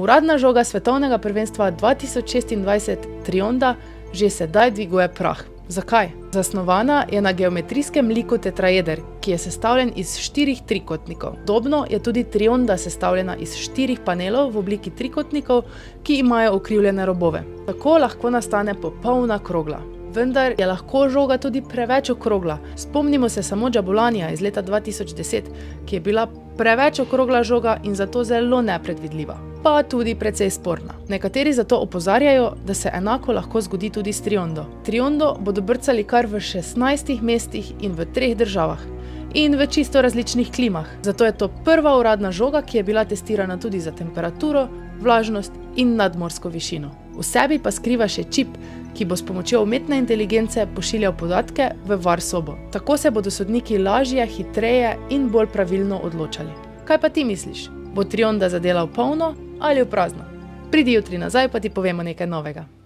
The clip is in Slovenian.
Uradna žoga svetovnega prvenstva 2026 Trionda že sedaj dviguje prah. Zakaj? Zasnovana je na geometrijskem liku tetraeder, ki je sestavljen iz 4 trikotnikov. Podobno je tudi Trionda sestavljena iz 4 panelov v obliki trikotnikov, ki imajo ukrivljene robove. Tako lahko nastane popolna krogla. Vendar je lahko žoga tudi preveč okrogla. Spomnimo se samo Jabulanija iz leta 2010, ki je bila preveč okrogla žoga in zato zelo nepredvidljiva, pa tudi precej sporna. Nekateri zato opozarjajo, da se enako lahko zgodi tudi s Triondo. Triondo bodo brcali kar v 16 mestih in v 3 državah. In v čisto različnih klimah. Zato je to prva uradna žoga, ki je bila testirana tudi za temperaturo, vlažnost in nadmorsko višino. V sebi pa skriva še čip, ki bo s pomočjo umetne inteligence pošiljal podatke v varsobo. Tako se bodo sodniki lažje, hitreje in bolj pravilno odločali. Kaj pa ti misliš? Bo Trionda zadelal polno ali v prazno? Pridi jutri nazaj, pa ti povemo nekaj novega.